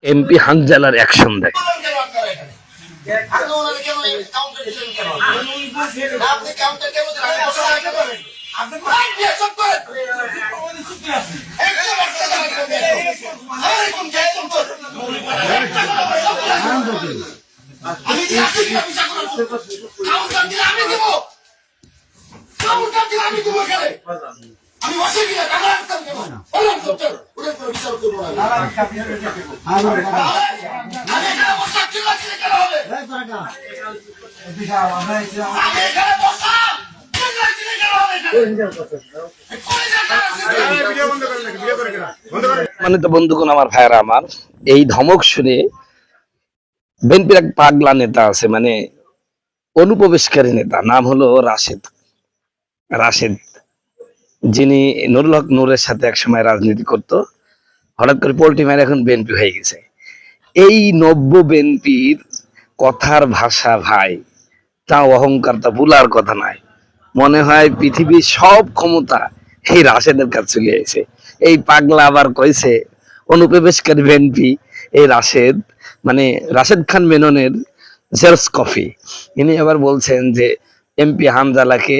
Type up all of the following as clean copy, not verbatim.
MP হানজালার action দেখ। আমি অসুবিধা মানে তো বন্ধুগণ, আমার ভাইয়েরা, আমার এই ধমক শুনে বিএনপির এক পাগলা নেতা আছে, মানে অনুপ্রবেশকারী নেতা, নাম হলো রাশেদ। রাশেদ, যিনি নুরুল হক নূরের সাথে একসময় রাজনীতি করত, হঠাৎ করে পোল্ট্রি মার এখন বিএনপি হয়ে গেছে। এই নব্য বিএনপির কথার ভাষা ভাই, তা অহংকার, তা ভুলার কথা নাই। মনে হয় পৃথিবীর সব ক্ষমতা এই রাশেদের কাছে চলে এসেছে। এই পাগলা আবার কইছে অনুপ্রবেশকারী বিএনপি। এই রাশেদ মানে রাশেদ খান মেননের জেরক্স কপি। ইনি আবার বলছেন যে এমপি হামজালাকে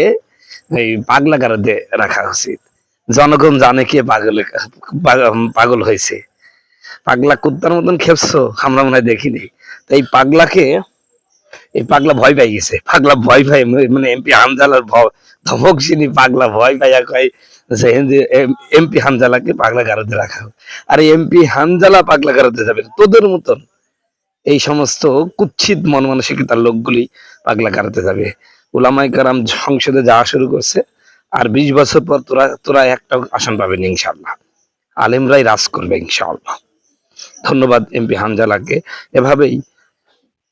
এই পাগলা গারদে রাখা উচিত। জনগণ জানে কে পাগল হয়েছে। পাগলা কুত্তার মতন খেপছো আমরা মনে হয় দেখিনি। তো এই পাগলা ভয় পাই গেছে। পাগলা ভয় পাই, মানে এমপি হামজালার ধমক শুনি পাগলা ভয় পাইয়া কয় যে এমপি হামজালাকে পাগলা গারদে রাখা হোক। আর এমপি হামজালা পাগলা গারদে যাবে তোদের মতন এই সমস্ত কুৎসিত মন মানসিকতার লোকগুলি পাগলা গারদে যাবে। উলামায়ে কেরাম সংসদে যাওয়া শুরু করছে, আর 20 বছর পর তোরা একটা আসন পাবেন ইনশাআল্লাহ। আলেমরাই রাজ করবে ইনশাআল্লাহ। ধন্যবাদ এমপি হামজালাকে।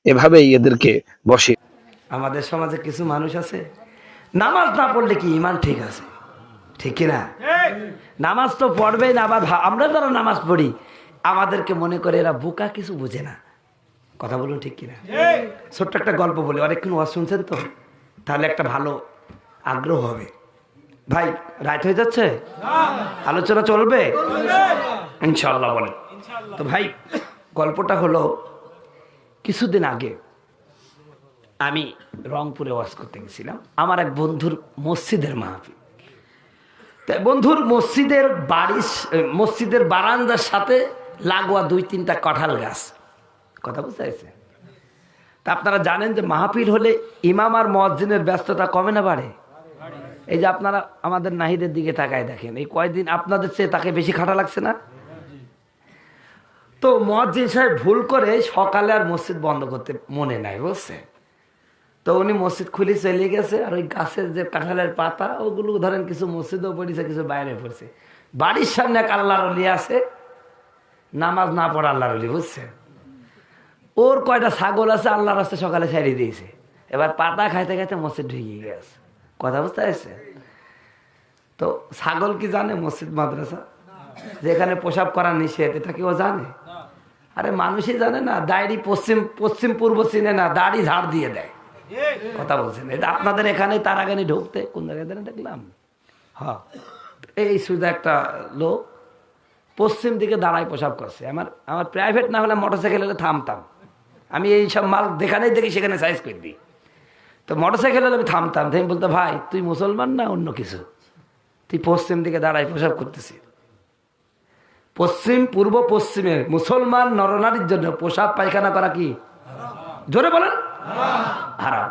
এভাবেই এদেরকে বসে। আমাদের সমাজে কিছু মানুষ আছে নামাজ না পড়লে কি ইমান ঠিক আছে, ঠিক কিনা? নামাজ তো পড়বেই না, আবার আমরা যারা নামাজ পড়ি আমাদেরকে মনে করে এরা বোকা, কিছু বুঝে না। কথা বলুন, ঠিক কিনা? ছোট্ট একটা গল্প বলি, অনেকক্ষণ ওয়াজ শুনছেন তো, তাহলে একটা ভালো আগ্রহ হবে। ভাই রাত হয়ে যাচ্ছে, আলোচনা চলবে ইনশাআল্লাহ। বলেন তো ভাই, গল্পটা হলো কিছুদিন আগে আমি রংপুরে ওয়াজ করতে গেছিলাম। আমার এক বন্ধুর মসজিদের মাহফিল। তাই বন্ধুর মসজিদের বারান্দার সাথে লাগোয়া 2-3টা কাঁঠাল গাছ। কথা বুঝতে পারছে? তা আপনারা জানেন যে মাহফিল হলে ইমাম আর মুয়াজ্জিনের ব্যস্ততা কমে না বাড়ে? এই যে আপনারা আমাদের নাহিদের দিকে তাকায় দেখেন, এই কয়দিন আপনাদের চেয়ে তাকে বেশি খাটা লাগছে না? তো মুয়াজ্জিন সাহেব ভুল করে সকালে আর মসজিদ বন্ধ করতে মনে নাই, বুঝছে? তো উনি মসজিদ খুলে চলে গেছে, আর ওই গাছের যে কাঁঠালের পাতা ওগুলো ধরেন কিছু মসজিদেও পড়েছে, কিছু বাইরে পড়ছে। বাড়ির সামনে এক আল্লাহর ওলি আছে, নামাজ না পড়া আল্লাহর ওলি, বুঝছে? ওর কয়টা ছাগল আছে আল্লাহর রাস্তায় সকালে ছাড়িয়ে দিয়েছে। এবার পাতা খাইতে খাইতে মসজিদ ঢুকিয়ে গেছে। কথা বুঝতে পারছে? তো ছাগল কি জানে মসজিদ মাদ্রাসা যেখানে প্রসাব করা নিষেধ, এটা কি ও জানে? আরে মানুষই জানে না। দাড়ি পশ্চিম পূর্ব চিনে না, দাড়ি ঝাড় দিয়ে দেয়। কথা বলছেন? এটা আপনাদের এখানে তার আগে ঢুকতে কোন জায়গায় দেখলাম, হ্যাঁ, এই সুদা একটা লোক পশ্চিম দিকে দাঁড়ায় প্রসাব করছে। আমার প্রাইভেট না হলে মোটরসাইকেল হলে থামতাম। আমি এই সব মাল যেখানেই দেখি সেখানে সাইজ করে দিই। তো মোটরসাইকেল হলে আমি থামতাম। আমি বলতো, ভাই তুই মুসলমান না অন্য কিছু? তুই পশ্চিম দিকে দাঁড়ায় প্রসাব করতেছি। পূর্ব পশ্চিমে মুসলমান নরনারীর জন্য প্রসাব পায়খানা করা কি জোরে বলেন? হারাম।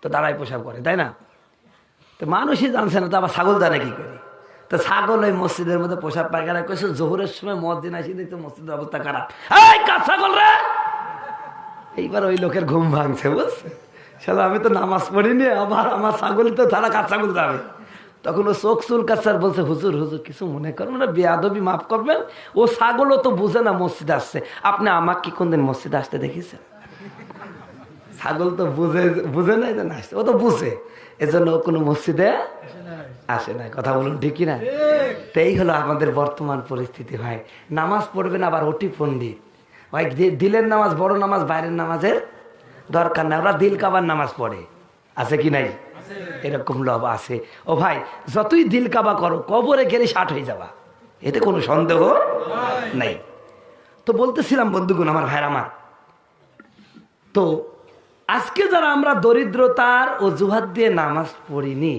তো দাঁড়ায় প্রসাব করে, তাই না? তো মানুষই জানছে না, তো আবার ছাগল জানে কি করে? তো ছাগল ওই মসজিদের মধ্যে প্রসাব পায়খানা করেছে। জোহরের সময় মুয়াজ্জিন আসি দেখতো মসজিদের অবস্থা খারাপ। এই কাজ ছাগল রে! এইবার ওই লোকের ঘুম ভাঙছে, বুঝছে? শালা আমি তো নামাজ পড়িনি, আবার আমার ছাগলই তো তারা কাজ ছাগল যাবে। তখন ও চোখ চুল কাছার বলছে, হুজুর হুজুর কিছু মনে করেন না, বেয়াদবি মাফ করবেন। ও ছাগলও তো বুঝে না মসজিদে আসছে। আপনি আমাকে কি কোনদিন মসজিদে আসতে দেখেছেন? ছাগল তো বুঝে নাই যে আসছে, ও তো বুঝে, এজন্য ও কোনো মসজিদে আসে না। কথা বলুন, ঠিক কিনা? তো এই হলো আমাদের বর্তমান পরিস্থিতি। ভাই নামাজ পড়বেন আবার ওটি পণ্ডিত ভাই, দিলের নামাজ বড় নামাজ, বাইরের নামাজের দরকার নাই। ওরা দিল কাবার নামাজ পড়ে, আছে কি নাই? এরকম লোভ আছে। ও ভাই, যতই দিল কাবা করো কবরে গেলে 60 হয়ে যাবা, এতে কোনো সন্দেহ নাই। তো বলতেছিলাম বন্ধুগণ আমার ভাইরা আমার, তো আজকে যারা আমরা দরিদ্রতার অজুহাত দিয়ে নামাজ পড়িনি,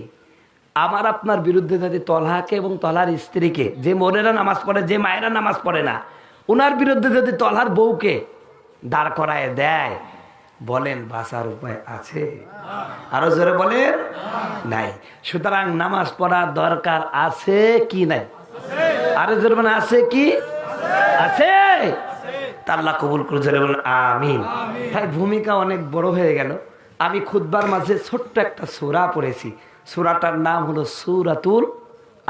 আমার আপনার বিরুদ্ধে যদি তলহাকে এবং তলহার স্ত্রীকে, যে বোনেরা নামাজ পড়ে, যে মায়েরা নামাজ পড়ে না, ওনার বিরুদ্ধে যদি তলহার বউকে দাঁড় করায় দেয়, বলেন বাঁচার উপায় আছে? আরো জোরে বলেন, নাই। সুতরাং নামাজ পড়ার দরকার আছে কি নাই? আরো জোরে বলেন, আছে কি? আছে। তা আল্লাহ কবুল করে জোরে বলেন আমিন। তাই ভূমিকা অনেক বড় হয়ে গেল। আমি খুতবার মাঝে ছোট্ট একটা সূরা পড়েছি, সূরাটার নাম হলো সূরাতুল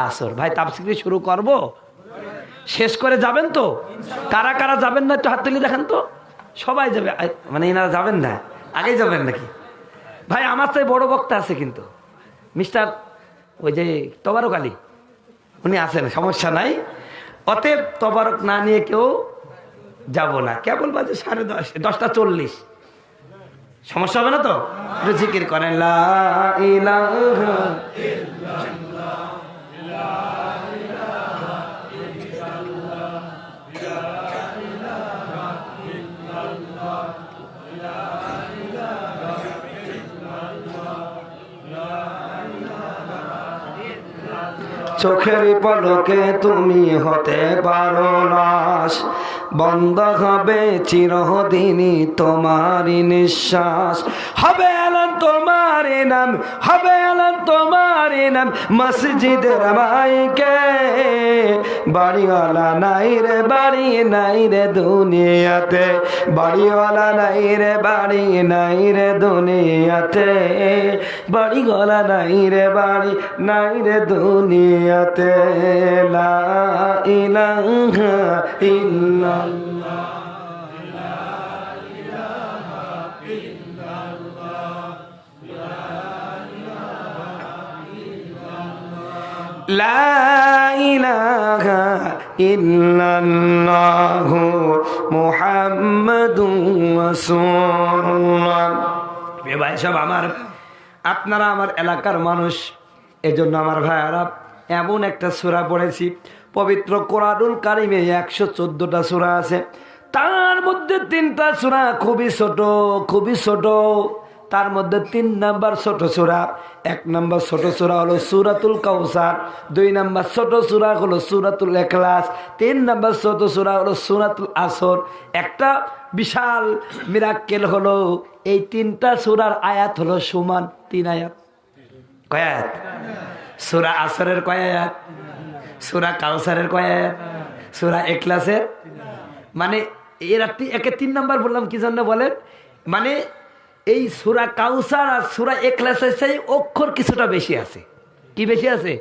আসর। ভাই তাফসীর শুরু করব, শেষ করে যাবেন তো? কারা কারা যাবেন না একটু হাত তুলে দেখেন তো। সবাই যাবে, মানে এনারা যাবেন না, আগেই যাবেন নাকি? ভাই আমার চাই বড় বক্তা আছে কিন্তু, মিস্টার ওই যে তবারক আলী, উনি আছেন, সমস্যা নাই। অতএব তবারক না নিয়ে কেউ যাব না। কেবল বাজে 10:30, 10:40, সমস্যা হবে না তো? একটু জিকির করেন লা ইলাহা চোখের পলকে তুমি হতে পারো নাশ, বন্ধ হবে চিরদিনই তোমারই নিঃশ্বাস। হবে এলান তোমার নাম, হবে এলান তোমার নাম মসজিদের মাইকে। বাড়িওয়ালা নাই রে বাড়ি নাই রে দুনিয়াতে, বাড়িওয়ালা নাই রে বাড়ি নাই রে দুনিয়াতে, বাড়িওয়ালা নাই রে বাড়ি নাই রে দুনিয়াতে। লা ইলাহা ইল্লাল্লাহ। লা ইলাহা ইল্লাল্লাহু মুহাম্মাদুর রাসূলুল্লাহ। ভাই সব আমার, আপনারা আমার এলাকার মানুষ, এজন্য আমার ভাইয়ারা এমন একটা সূরা পড়েছি। পবিত্র কোরআনুল কারিমে 114টা সূরা আছে, তার মধ্যে 3টা সূরা খুবই ছোট, খুবই ছোট। তার মধ্যে 3 নাম্বার ছোট সূরা, 1 নাম্বার ছোট সূরা হলো সূরাতুল কাউসার, 2 নাম্বার ছোট সূরা হলো সূরাতুল ইখলাস, 3 নাম্বার ছোট সূরা হলো সূরাতুল আসর। একটা বিশাল মিরাক্কেল হলো এই 3টা সূরার আয়াত হলো সমান 3 আয়াত। কয় আয়াত? সূরা আসরের কয় আয়াত? সূরা কাউসারের কয় আয়াত? সূরা ইখলাসের, মানে এর একে 3 নাম্বার বললাম কি জন্য বলেন? মানে এই সূরা কাউসার আর সূরা ইখলাসের চাই অক্ষর কিছুটা বেশি আছে। কি বেশি আছে?